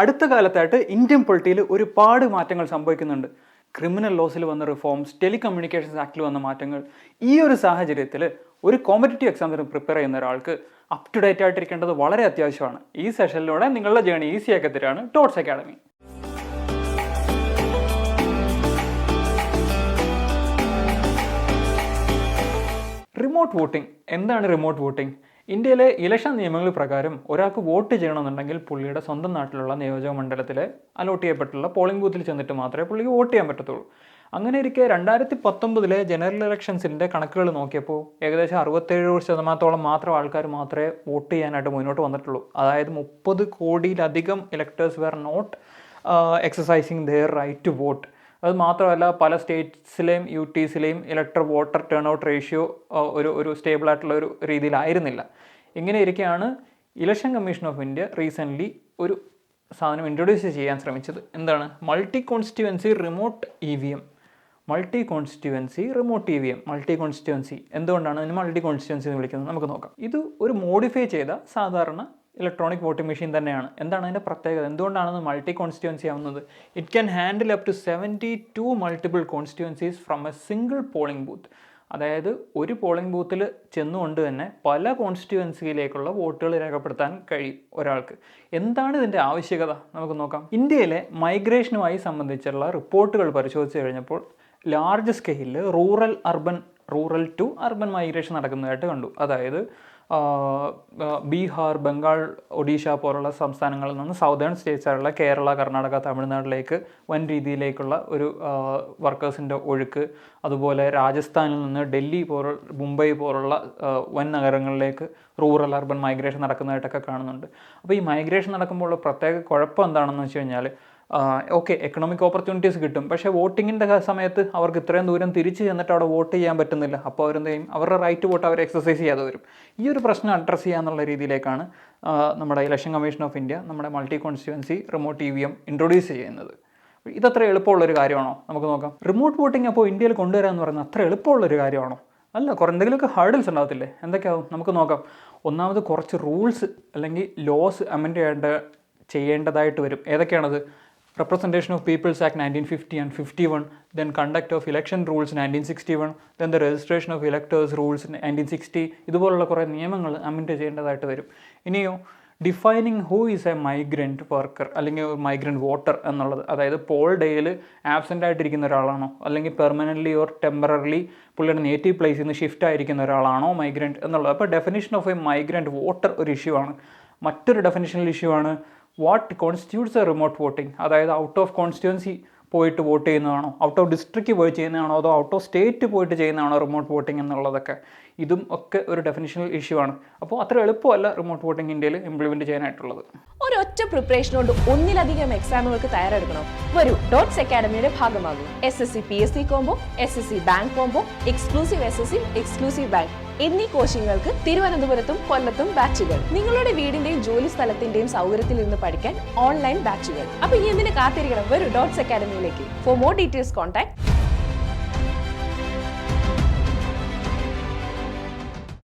അടുത്ത കാലത്തായിട്ട് ഇന്ത്യൻ പൊളിറ്റിയിൽ ഒരുപാട് മാറ്റങ്ങൾ സംഭവിക്കുന്നുണ്ട്. ക്രിമിനൽ ലോസിൽ വന്ന റിഫോംസ്, ടെലികമ്മ്യൂണിക്കേഷൻസ് ആക്ടിൽ വന്ന മാറ്റങ്ങൾ. ഈ ഒരു സാഹചര്യത്തിൽ ഒരു കോമ്പറ്റേറ്റീവ് എക്സാമിന് പ്രിപ്പയർ ചെയ്യുന്ന ഒരാൾക്ക് അപ് ടു ഡേറ്റ് ആയിട്ടിരിക്കേണ്ടത് വളരെ അത്യാവശ്യമാണ്. ഈ സെഷനിലൂടെ നിങ്ങളുടെ ജേണി ഈസി ആക്കി തരാണ് ടോട്ട്സ് അക്കാഡമി. Remote voting. എന്താണ് റിമോട്ട് വോട്ടിംഗ്? ഇന്ത്യയിലെ ഇലക്ഷൻ നിയമങ്ങൾ പ്രകാരം ഒരാൾക്ക് വോട്ട് ചെയ്യണമെന്നുണ്ടെങ്കിൽ പുള്ളിയുടെ സ്വന്തം നാട്ടിലുള്ള നിയോജക മണ്ഡലത്തിലെ അലോട്ട് ചെയ്യപ്പെട്ടുള്ള പോളിംഗ് ബൂത്തിൽ ചെന്നിട്ട് മാത്രമേ പുള്ളിക്ക് വോട്ട് ചെയ്യാൻ പറ്റത്തുള്ളൂ. അങ്ങനെ ഇരിക്കെ 2019 ജനറൽ ഇലക്ഷൻസിൻ്റെ കണക്കുകൾ നോക്കിയപ്പോൾ ഏകദേശം 67% മാത്രം ആൾക്കാർ മാത്രമേ വോട്ട് ചെയ്യാനായിട്ട് മുന്നോട്ട് വന്നിട്ടുള്ളൂ. അതായത് 30 കോടിയിലധികം electors were not exercising their right to vote. അത് മാത്രമല്ല, പല സ്റ്റേറ്റ്സിലെയും UTസിലെയും elector voter turn out ratio ഒരു സ്റ്റേബിളായിട്ടുള്ള ഒരു രീതിയിലായിരുന്നില്ല. ഇങ്ങനെ ഇരിക്കെയാണ് election commission of India recently ഒരു സാധനം ഇൻട്രൊഡ്യൂസ് ചെയ്യാൻ ശ്രമിച്ചത്. എന്താണ്? Multi constituency remote EVM. Multi constituency remote EVM. Multi constituency എന്തുകൊണ്ടാണ് അതിന് മൾട്ടി കോൺസ്റ്റിറ്റ്യുവൻസി എന്ന് വിളിക്കുന്നത്? നമുക്ക് നോക്കാം. ഇത് ഒരു മോഡിഫൈ ചെയ്ത സാധാരണ ഇലക്ട്രോണിക് വോട്ടിംഗ് മെഷീൻ തന്നെയാണ്. എന്താണ് അതിൻ്റെ പ്രത്യേകത? എന്തുകൊണ്ടാണ് മൾട്ടി കോൺസ്റ്റിറ്റ്യുവൻസി ആവുന്നത്? It can handle up to 72 multiple constituencies from a single polling booth. അതായത് ഒരു പോളിംഗ് ബൂത്തിൽ ചെന്നുകൊണ്ട് തന്നെ പല കോൺസ്റ്റിറ്റ്യുവൻസിയിലേക്കുള്ള വോട്ടുകൾ രേഖപ്പെടുത്താൻ കഴിയും ഒരാൾക്ക്. എന്താണ് ഇതിൻ്റെ ആവശ്യകത? നമുക്ക് നോക്കാം. ഇന്ത്യയിലെ മൈഗ്രേഷനുമായി സംബന്ധിച്ചുള്ള റിപ്പോർട്ടുകൾ പരിശോധിച്ച് കഴിഞ്ഞപ്പോൾ ലാർജ് സ്കെയിലിൽ റൂറൽ ടു അർബൻ മൈഗ്രേഷൻ നടക്കുന്നതായിട്ട് കണ്ടു. അതായത് ബീഹാർ, ബംഗാൾ, ഒഡീഷ പോലുള്ള സംസ്ഥാനങ്ങളിൽ നിന്ന് സൗതേൺ സ്റ്റേറ്റ്സായുള്ള കേരള, കർണാടക, തമിഴ്നാട്ടിലേക്ക് വൻ രീതിയിലേക്കുള്ള ഒരു വർക്കേഴ്സിൻ്റെ ഒഴുക്ക്. അതുപോലെ രാജസ്ഥാനിൽ നിന്ന് ഡൽഹി മുംബൈ പോലുള്ള വൻ നഗരങ്ങളിലേക്ക് റൂറൽ അർബൻ മൈഗ്രേഷൻ നടക്കുന്നതായിട്ടൊക്കെ കാണുന്നുണ്ട്. അപ്പോൾ ഈ മൈഗ്രേഷൻ നടക്കുമ്പോൾ പ്രത്യേക കുഴപ്പം എന്താണെന്ന് വെച്ച് കഴിഞ്ഞാൽ, ഓക്കെ, എക്കണോമിക് ഓപ്പർച്യൂണിറ്റീസ് കിട്ടും, പക്ഷേ വോട്ടിങ്ങിൻ്റെ സമയത്ത് അവർക്ക് ഇത്രയും ദൂരം തിരിച്ച് ചെന്നിട്ട് അവിടെ വോട്ട് ചെയ്യാൻ പറ്റുന്നില്ല. അപ്പോൾ അവരെന്ത് ചെയ്യും? അവരുടെ റൈറ്റ് വോട്ട് അവർ എക്സസൈസ് ചെയ്യാതെ വരും. ഈ ഒരു പ്രശ്നം അഡ്രസ്സ് ചെയ്യാന്നുള്ള രീതിയിലേക്കാണ് നമ്മുടെ ഇലക്ഷൻ കമ്മീഷൻ ഓഫ് ഇന്ത്യ നമ്മുടെ multi constituency remote EVM introduce ചെയ്യുന്നത്. ഇതത്ര എളുപ്പമുള്ളൊരു കാര്യമാണോ? നമുക്ക് നോക്കാം. റിമോട്ട് വോട്ടിംഗ് അപ്പോൾ ഇന്ത്യയിൽ കൊണ്ടുവരാമെന്ന് പറയുന്നത് അത്ര എളുപ്പമുള്ളൊരു കാര്യമാണോ? അല്ല, എന്തെങ്കിലുമൊക്കെ ഹേർഡിൽസ് ഉണ്ടാകത്തില്ലേ? എന്തൊക്കെയാവും? നമുക്ക് നോക്കാം. ഒന്നാമത് കുറച്ച് റൂൾസ് അല്ലെങ്കിൽ ലോസ് അമെൻഡ് ചെയ്യേണ്ടതായിട്ട് വരും. ഏതൊക്കെയാണത്? Representation of People's Act 1950 and 51, then Conduct of Election Rules 1961, then the Registration of Electors Rules 1960. ഇതുപോലുള്ള കുറേ നിയമങ്ങൾ അമെൻഡ് ചെയ്യേണ്ടതായിട്ട് വരും. ഇനിയോ defining who is A migrant worker അല്ലെങ്കിൽ മൈഗ്രൻറ്റ് വോട്ടർ എന്നുള്ളത്. അതായത് പോൾ ഡേയിൽ ആബ്സെൻ്റ് ആയിട്ടിരിക്കുന്ന ഒരാളാണോ, അല്ലെങ്കിൽ പെർമനൻ്റ്ലി ഓർ ടെമ്പററിലി പുള്ളിയുടെ നേറ്റീവ് പ്ലേസിൽ നിന്ന് ഷിഫ്റ്റ് ആയിരിക്കുന്ന ഒരാളാണോ മൈഗ്രൻറ്റ് എന്നുള്ളത്. അപ്പോൾ definition of A migrant voter ഒരു ഇഷ്യൂ ആണ്. മറ്റൊരു ഡെഫിനിഷണൽ ഇഷ്യൂ ആണ് what constitutes A remote voting. അതായത് ഔട്ട് ഓഫ് കോൺസ്റ്റിറ്റ്യുവൻസി പോയിട്ട് വോട്ട് ചെയ്യുന്നതാണോ, ഔട്ട് ഓഫ് ഡിസ്ട്രിക്റ്റ് പോയി ചെയ്യുന്നതാണോ, അതോ ഔട്ട് ഓഫ് സ്റ്റേറ്റ് പോയിട്ട് ചെയ്യുന്നതാണോ റിമോട്ട് വോട്ടിംഗ് എന്നുള്ളതൊക്കെ. ഇതും ഒക്കെ ഒരു ഡെഫിനിഷണൽ ഇഷ്യൂ ആണ്. അപ്പോൾ അത്ര എളുപ്പമല്ല റിമോട്ട് വോട്ടിംഗ് ഇന്ത്യയിൽ ഇംപ്ലിമെൻറ്റ് ചെയ്യാനായിട്ടുള്ളത്. ഒരൊറ്റ പ്രിപ്പറേഷൻ കൊണ്ട് ഒന്നിലധികം എക്സാമുകൾക്ക് തയ്യാറെടുക്കണം. വരൂ, ഡോട്ട്സ് അക്കാഡമിയുടെ ഭാഗമാകും. SSC PSC combo, SSC bank combo, exclusive SSC, exclusive bank എന്നീ കോച്ചിങ്ങുകൾക്ക് തിരുവനന്തപുരത്തും കൊല്ലത്തും ബാച്ചുകൾ. നിങ്ങളുടെ വീടിന്റെയും ജോലി സ്ഥലത്തിന്റെയും സൗകര്യത്തിൽ നിന്ന് പഠിക്കാൻ ഓൺലൈൻ ബാച്ചുകൾ. അപ്പൊ ഇനി എന്തിനു കാത്തിരിക്കണം? വരൂ ഡോട്ട്സ് അക്കാഡമിയിലേക്ക്. For more details contact